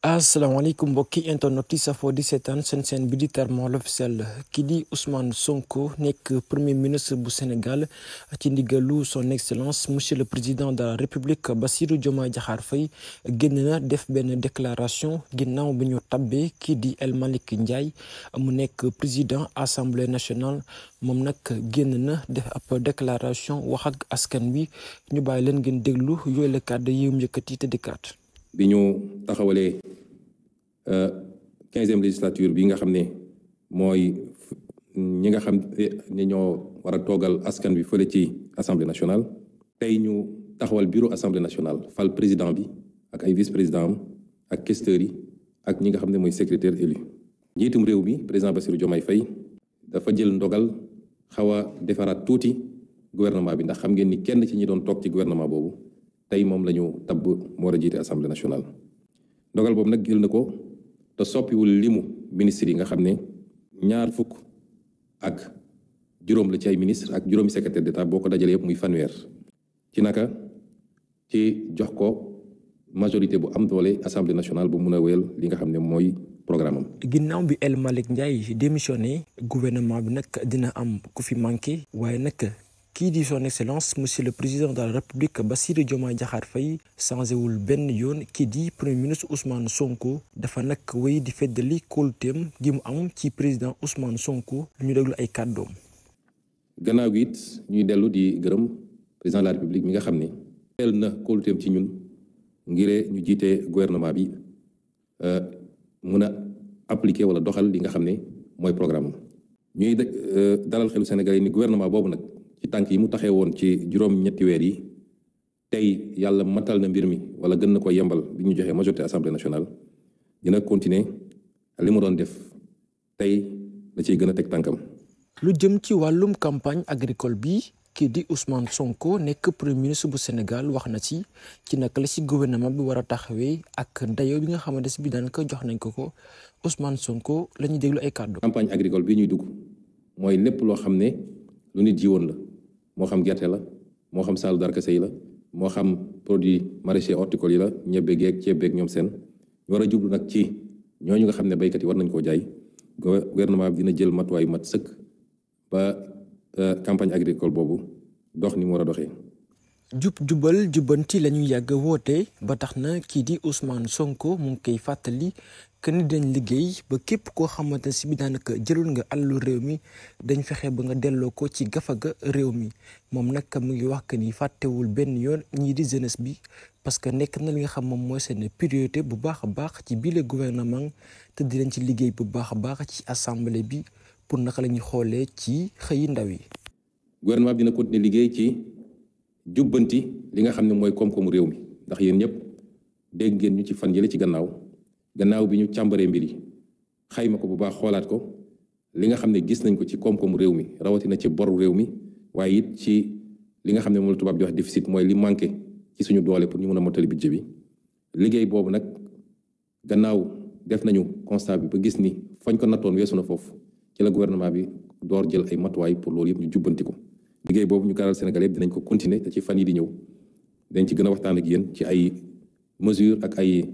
asalaamaaleykum mbokki internet yi safoo di seetaan seen bi di Terme l'Officiel ki di Ousmane Sonko nekk premier ministre bu Sénégal ci ndigalu son excellence monsieur le président de la république Bassirou Diomaye Diakhar Faye génn na def benn déclaration ginnaaw bi ñu tabbee kii di El Malick Ndiaye mu nekk président assemblée nationale moom nag génn na def ab déclaration wax ak askan wi ñu bàyyi leen ngeen déglu yooyu la kàddu yi mu yëkkati te dikkaat. bi ñu taxawalee 15e législature bi nga xam ne mooy ñi nga xam ne ñoo war a toogal askan bi fële ci assemblée nationale tey ñu taxawal bureau assemblée nationale fal président bi ak ay vice président am ak questeurs yi ak ñi nga xam ne mooy secrétaire élu njiitum réew mi président Bassirou Diomaye Faye dafa jël ndogal xaw a defaraat tuuti gouvernement bi ndax xam ngeen ni kenn ci ñi doon toog ci gouvernement boobu tey moom la ñu tabb moo war a jiite assemblée nationale ndogal boobu nag jël na ko te soppiwul limu ministre yi nga xam ne 20 ak juróom la ci ay ministre ak juróomi secrétaire d'état boo ko dajalee yëpp muy fanweer ci naka ci jox ko majorité bu am doole assemblée nationale bu mun a wéyal li nga xam ne mooy programme am. ginnaaw bi El Malick Ndiaye démissionné gouvernement bi nag dina am ku fi manqué waaye nag. kii di son excellence monsieur le président de la république Bassirou Diomaye Diakhar Faye changé wul benn yoon kii di premier ministre Ousmane Sonko dafa nag wéy di feddali kóoluteem gi mu am ci président Ousmane Sonko lu ñu déglu ay kàddoom. gannaaw gi it ñuy dellu di gërëm président de la république mi nga xam ne teel na kóoluteem ci ñun ngir ñu jiite gouvernement bi mun a appliquer wala doxal li nga xam ne mooy programme ñuy dalal xelu Sénégal yi ni gouvernement boobu nag. ci tànk yi mu taxee woon ci juróom-ñetti weer yi tey yàlla matal na mbir mi wala gën na ko yembal bi ñu joxee majorité assemblée nationale dina continuer li mu doon def tey da ciy gën a teg tànkam. lu jëm ci wàllum campagne agricole bi kii di Ousmane Sonko nekk premier ministre bu Sénégal wax na ci naka la ci gouvernement bi war a taxawee ak dayoo bi nga xamante ne bi daanaka jox nañ ko Ousmane Sonko la ñuy déglu ay kàddu. campagne agricole bi ñuy dugg mooy lépp loo xam ne lu nit jiwoon la. moo xam gerte la moo xam saalu darkase yi la moo xam produit maraîcher horticole yi la ñebbe geeg ceeb beeg ñoom seen ñu war a jublu nag ci ñooñu nga xam ne béykat yi war nañ koo jaay gouvernement bi dina jël matuwaay mat sëkk ba campagne agricole boobu dox ni mu war a doxee. jubal jubbanti la ñuy yàgg woote ba tax na kii di Ousmane Sonko mu ngi koy fàttali que ni dañ liggéey ba képp koo xamante ne si bi daanaka jëlul nga alalu réew mi dañ fexe ba nga delloo ko ci gafaga réew mi moom nag mu ngi wax que ni fàttewul benn yoon ñii di jeunesse bi parce que nekk na li nga xam moom mooy seen priorité bu baax a baax ci biir gouvernement te dinañ ci liggéey bu baax a baax ci assemblée bi pour naka la ñuy xoolee ci xëyi ndaw yi. gouvernement bi dina continuer liggéey ci jubbanti li nga xam ne mooy koom-koomu réew mi ndax yéen ñëpp dégg ngeen ñu ci fan yële ci gannaaw bi ñu càmbaree mbir yi xayma ko bu baax xoolaat ko li nga xam ne gis nañ ko ci koom-koomu réew mi rawatina ci boru réew mi waaye it ci li nga xam ne moom la tubaab di wax déficit mooy li manqué ci suñu doole pour ñu mën a mottali budget bi liggéey boobu nag gannaaw def nañu constat bi ba gis ni fañ ko nattoon weesu na foofu ci la gouvernement bi door jël ay matuwaay pour loolu yëpp ñu jubbanti ko liggéey boobu ñu gaaral Sénégal yëpp dinañ ko continuer te ci fan yi di ñëw dañ ci gën a waxtaan ak yéen ci ay mesures ak ay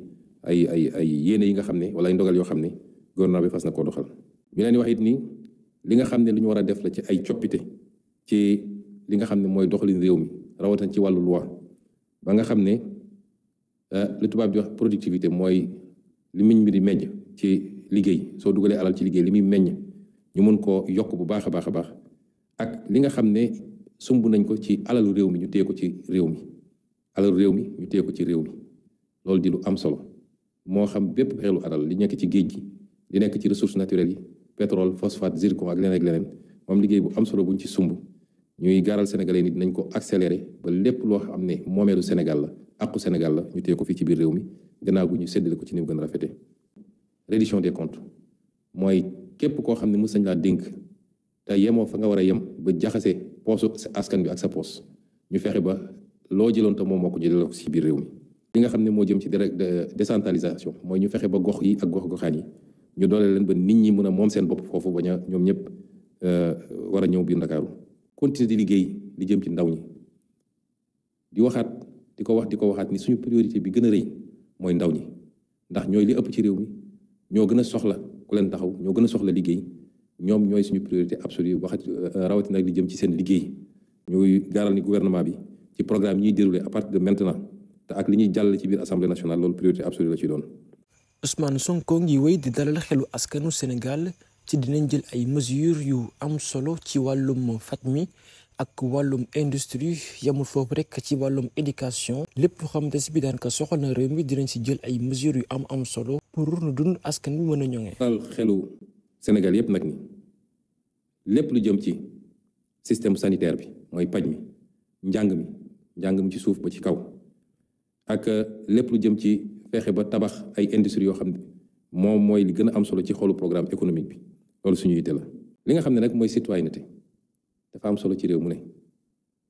yéene yi nga xam ne wala ay ndogal yoo xam ne gouvernement bi fas na koo doxal ñu leen di wax it ni li nga xam ne lu ñu war a def la ci ay coppite ci li nga xam ne mooy doxalin réew mi rawatina ci wàllu loi ba nga xam ne li tubaab di wax productivité mooy li miñ mi di meññ ci liggéey soo dugalee alal ci liggéey li muy meññ ñu mën koo yokk bu baax a baax a baax ak li nga xam ne sumb nañ ko ci alalu réew mi ñu téye ko ci réew mi alalu réew mi ñu téye ko ci réew mi loolu di lu am solo moo xam bépp xeelu alal li nekk ci géej gi li nekk ci ressources naturelles yi pétrole phosphate zircon ak leneen moom liggéey bu am solo buñ ci sumb ñuy gaaral sénégalais nit nañ ko accélérer ba lépp loo xam ne moomeelu Sénégal la aqu Sénégal la ñu téye ko fii ci biir réew mi gannaaw gu ñu séddale ko ci ni mu gën a rafetee reddition des comptes mooy képp koo xam ne mës nañ laa dénk te yemoo fa nga war a yem ba jaxase poosu askan bi ak sa poos ñu fexe ba loo jëloon te moom moo ko jëlee ko ci biir réew mi li nga xam ne moo jëm ci décentralisation mooy ñu fexe ba gox yi ak gox-goxaan yi ñu doole leen ba nit ñi mën a moom seen bopp foofu bañ a ñoom ñëpp war a ñëw biir Ndakaaru continuer di liggéey li jëm ci ndaw ñi di waxaat di ko waxaat ni suñu priorité bi gën a rëy mooy ndaw ñi ndax ñooy li ëpp ci réew mi ñoo gën a soxla ku leen taxaw ñoo gën a soxla liggéey ñoom ñooy suñu priorité absolue waxat rawatina nag li jëm ci seen liggéey ñooy gaaral ni gouvernement bi ci programme yi ñuy déroulé à partir de maintenant te ak li ñuy jàll ci biir assemblée nationale loolu priorité absolue la ci doon. Ousmane Sonko ngi wéy di dalal xelu askanu Sénégal ci dinañ jël ay mesures yu am solo ci wàllum faj mi ak wàllum industrie yamul foofu rek ci wàllum éducation lépp loo xamante si bi daanaka soxal na réew mi dinañ si jël ay mesures yu am solo pour nu dund askan bi mën a ñoŋee. dalal xelu Sénégal yépp nag ni lépp lu jëm ci système sanitaire bi mooy paj mi njàng mi ci suuf ba ci kaw ak lépp lu jëm ci fexe ba tabax ay industrie yoo xam ne moom mooy li gën a am solo ci xolu programme économique bi loolu suñu yitte la. li nga xam ne nag mooy citoyenneté dafa am solo ci réew mu ne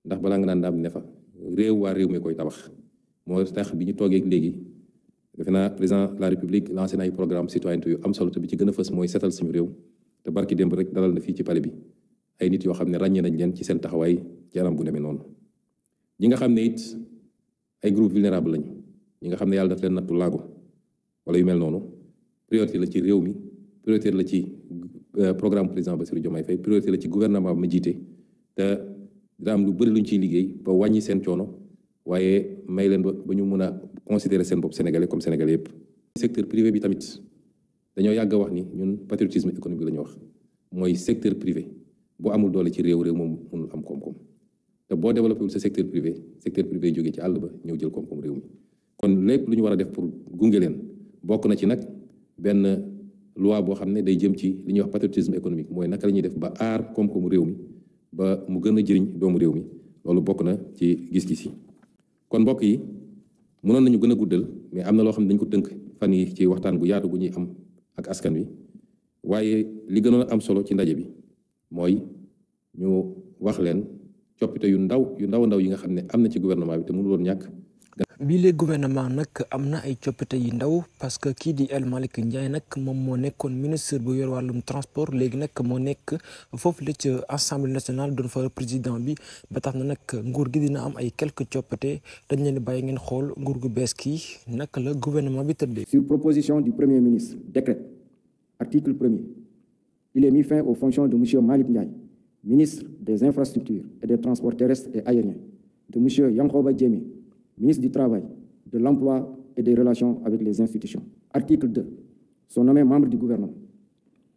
ndax balaa nga naan daam ne fa waa réew mi koy tabax moo tax bi ñu toogee léegi defe naa président de la république lancé na ay programme citoyenneté yu am solo te bi ci gën a fës mooy setal suñu réew te barki démb rek dalal na fii ci palais bi ay nit yoo xam ne ràññee nañ leen ci seen taxawaay ci anam bu demee noonu. ñi nga xam ne it ay groupe vulnérable lañu ñi nga xam ne yàlla daf leen nattu laago wala yu mel noonu priorité la ci réew mi priorité la ci programme président Bassirou Diomaye Faye priorité la ci gouvernement bi ma jiite te dina am lu bëri luñ ciy liggéey ba wàññi seen coono waaye may leen ba ñu mën a considérer seen bopp sénégalais comme sénégalais yëpp. secteur privé bi tamit dañoo yàgg a wax ni ñun patriotisme économique la ñu wax mooy secteur privé bu amul doole ci réew moom mënul am koom-koom te boo développé wul sa secteur privé jógee ci àll ba ñëw jël koom-koom réew mi kon lépp lu ñu war a def pour gunge leen bokk na ci nag benn loi boo xam ne day jëm ci li ñuy wax patriotisme économique mooy naka la ñuy def ba aar koom-koomu réew mi ba mu gën a jëriñ doomu réew mi loolu bokk na ci gis-gis yi. kon mbokk yi mënoon nañu gën a guddal mais am na loo xam ne dañ ko tënk fan yi ci waxtaan bu yaatu bu ñuy am ak askan wi waaye li gënoon a am solo ci ndaje bi mooy ñu wax leen coppite yu ndaw yi nga xam ne am na ci gouvernement bi te mënu loon ñàkk. bii le gouvernement nag am na ay coppite yu ndaw parce que kii di El Malick Ndiaye nag moom moo nekkoon ministre bu yor wàllum transport léegi nag moo nekk foofu la ci assemblée nationale doon fa président bi ba tax na nag nguur gi dina am ay quelques coppite dañ leen bàyyi ngeen xool nguur gu bees kii naka la gouvernement bi tëddee. Sur proposition du premier ministre décret article 1er il est mis fin aux fonctions de monsieur Malick Ndiaye ministre des infrastructures et des transports terrestres et aériens, de monsieur Yankhoba Diémé ministre du Travail, de l'Emploi et des Relations avec les institutions. Article 2. Sont nommés membres du gouvernement.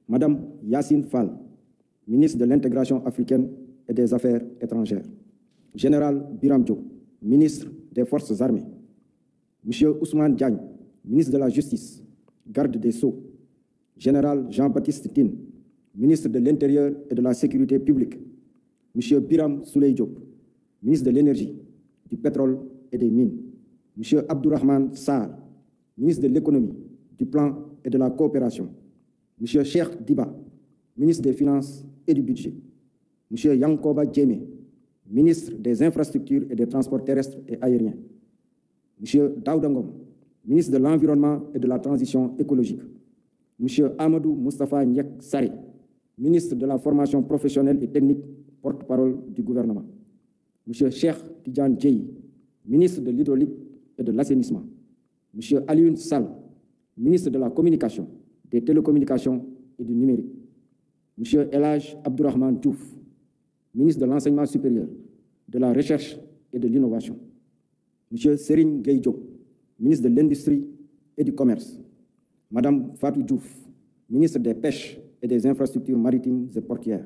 Madame Yacine Fall, ministre de l'Intégration africaine et des Affaires étrangères. Général Biram Diop, ministre des Forces armées. Monsieur Ousmane Diagne, ministre de la Justice, garde des Sceaux. Général Jean-Baptiste Tine, ministre de l'Intérieur et de la Sécurité publique. Monsieur Biram Souley Diop, ministre de l'Énergie, du Pétrole et des Mines. Monsieur Abdourahmane Sarr, ministre de l'Économie, du Plan et de la Coopération. Monsieur Cheikh Diba, ministre des Finances et du Budget. Monsieur Yankoba Diémé, ministre des Infrastructures et des Transports terrestres et aériens. Monsieur Daouda Ngom, ministre de l'Environnement et de la Transition écologique. Monsieur Amadou Moustapha Ndiek Saré, ministre de la Formation professionnelle et technique, porte-parole du gouvernement. Monsieur Cheikh Tidiane Dièye, ministre de l'Hydraulique et de l'Assainissement. Monsieur Alioune Sall, ministre de la Communication, des Télécommunications et du Numérique. Monsieur El Hadj Abdourahmane Diouf, ministre de l'Enseignement supérieur, de la Recherche et de l'Innovation. Monsieur Serigne Gueye Diop, ministre de l'Industrie et du Commerce. Madame Fatou Diouf, ministre des Pêches et des Infrastructures maritimes et portuaires.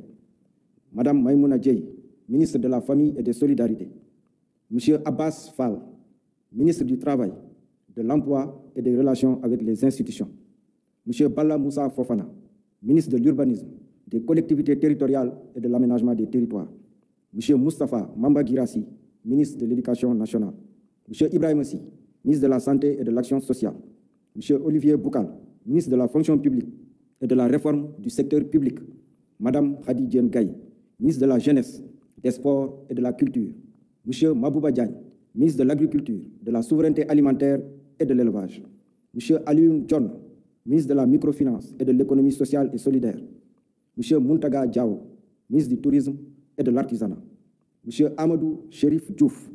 Madame Maïmouna Dièye, ministre de la Famille et des Solidarités. Monsieur Abbas Fall, ministre du Travail, de l'Emploi et des Relations avec les institutions. Monsieur Balla Moussa Fofana, ministre de l'Urbanisme, des Collectivités territoriales et de l'Aménagement des territoires. Monsieur Moustapha Mamba Guirassi, ministre de l'Éducation nationale. Monsieur Ibrahim Sy, ministre de la Santé et de l'Action sociale. Monsieur Olivier Boukal, ministre de la Fonction publique et de la Réforme du secteur public. Madame Khady Diène Gaye, ministre de la Jeunesse, des Sports et de la Culture. Monsieur Mabouba Diagne, ministre de l'Agriculture, de la Souveraineté alimentaire et de l'Élevage. Monsieur Alioune John, ministre de la Microfinance et de l'Économie sociale et solidaire. Monsieur Mountaga Diao, ministre du Tourisme et de l'Artisanat. Monsieur Amadou Chérif Diouf,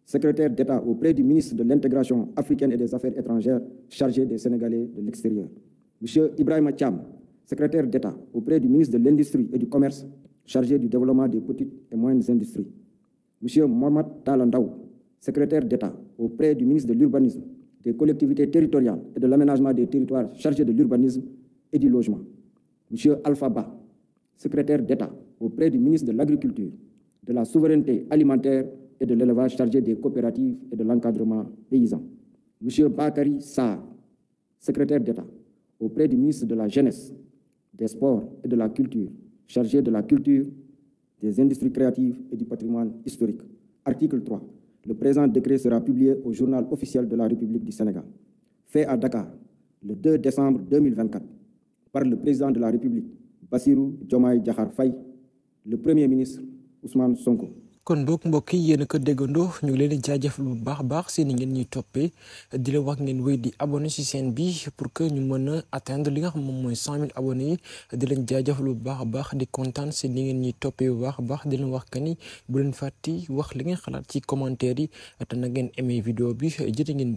secrétaire d'État auprès du ministre de l'Intégration africaine et des Affaires étrangères chargé des Sénégalais de l'extérieur. Monsieur Ibrahima Thiam, secrétaire d'État auprès du ministre de l'Industrie et du Commerce chargé du développement des petites et moyennes industries. Monsieur Mohamed Talandaou, secrétaire d'État auprès du ministre de l'Urbanisme, des collectivités territoriales et de l'aménagement des territoires chargé de l'urbanisme et du logement. Monsieur Alpha Ba, secrétaire d'État auprès du ministre de l'Agriculture, de la Souveraineté alimentaire et de l'élevage chargé des coopératives et de l'encadrement paysan. Monsieur Bakary Sarr, secrétaire d'État auprès du ministre de la Jeunesse, des Sports et de la Culture, chargé de la culture, des industries créatives et du patrimoine historique. Article 3. Le présent décret sera publié au journal officiel de la République du Sénégal. Fait à Dakar, le 2 décembre 2024, par le président de la République, Bassirou Diomaye Diakhar Faye, le Premier ministre Ousmane Sonko. kon mbokk yi yéen a ko déggandoo ñu ngi leen di jaajëfal bu baax si ni ngeen ñuy toppee di la wax ngeen wéy di abonné ci chaîne bi pour que ñu mën a atteindre li nga xam moom mooy 100 000 abonnés yi di leen jaajëfal bu baax di kontaan ci ni ngeen ñuy toppee bu baax di leen wax que ni bu leen fàtti wax li ngeen xalaat ci commentaire yi te na ngeen aimé vidéo bi jërë ngeen